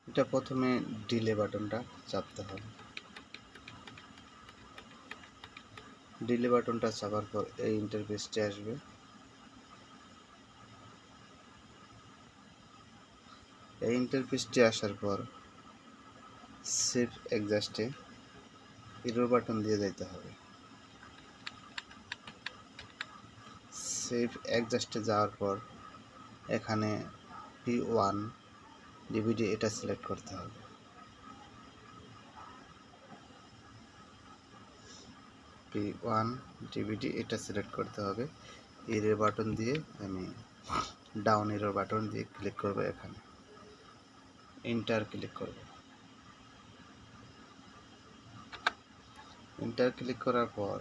এটা প্রথমে ডিলে বাটনটা চাপতে হবে। ডিলে বাটনটা চাপার পর এই ইন্টারফেসটি আসবে। এই ইন্টারফেসটি আসার পর সেভ এক্সাস্টে এরর বাটন দিয়ে দিতে হবে। সেভ এক্সাস্টে যাওয়ার পর এখানে P1 ডিভিডি এটা সিলেক্ট করতে হবে। P1 ডিভিডি এটা সিলেক্ট করতে হবে। এরর বাটন দিয়ে আমি ডাউন এরর বাটন দিয়ে ক্লিক করব। এখানে এন্টার ক্লিক করব। এন্টার ক্লিক করার পর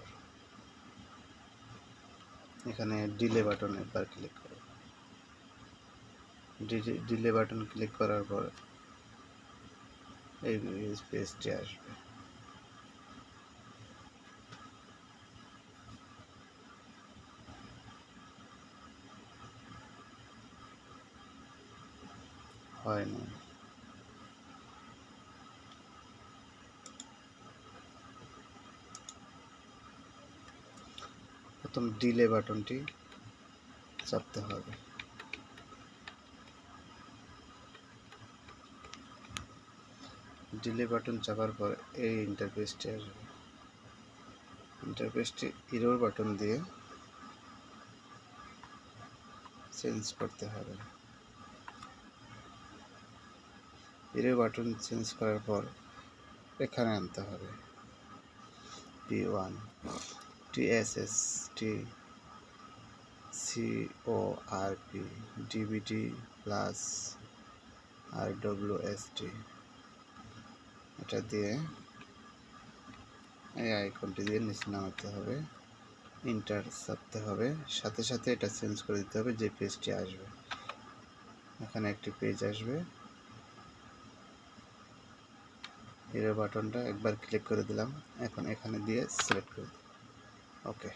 এখানে ডিলে বাটন একবার ক্লিক করব। ডিলে বাটন ক্লিক করার পর এই পেজটি আসবে। হয়নি। প্রথম ডিলে বাটনটি চাপতে হবে। ডিলে বাটন চাপার পর এই ইন্টারফেসটি আসবে। ইন্টারফেসটি এরর বাটন দিয়ে চেঞ্জ করতে হবে। এরর বাটন চেঞ্জ করার পর এখানে আনতে হবে P1 TSST CORP DVD plus RWST এটা দিয়ে এই আইকনটি দিয়ে নিচে নামাতে হবে। ইন্টার চাপতে হবে। সাথে সাথে এটা চেঞ্জ করে দিতে হবে। যে পেজটি আসবে এখানে একটি পেজ আসবে। এরর বাটনটা একবার ক্লিক করে দিলাম। এখন এখানে দিয়ে সিলেক্ট করে দিই। ওকে।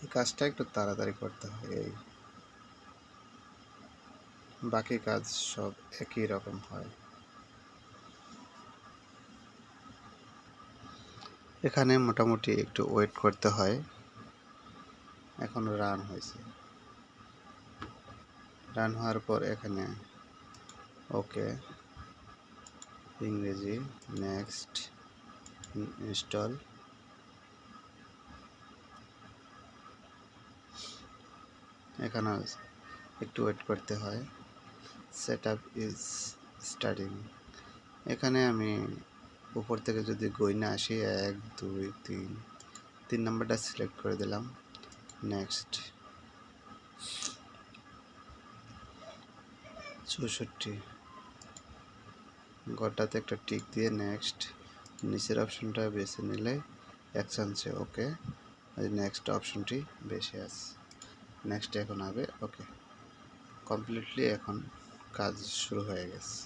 এই কাজটা একটু তাড়াতাড়ি করতে হয়। এই বাকি কাজ সব একই রকম হয়। এখানে মোটামুটি একটু ওয়েট করতে হয়। এখন রান হয়েছে। রান হওয়ার পর এখানে ওকে, ইংরেজি, নেক্সট, ইনস্টল। এখানে একটু ওয়েট করতে হয়। Setup is starting. এখানে আমি উপর থেকে যদি গইনা আসি 1 2 3 নাম্বারটা সিলেক্ট করে দিলাম। নেক্সট 64 ঘরটাতে একটা টিক দিয়ে নেক্সট। নিচের অপশনটা বেছে নিলে অ্যাকশনসে ওকে। নেক্সট অপশনটি বেশি আছে। নেক্সট এখন হবে ওকে। কমপ্লিটলি এখন কাজ শুরু হয়ে গেছে।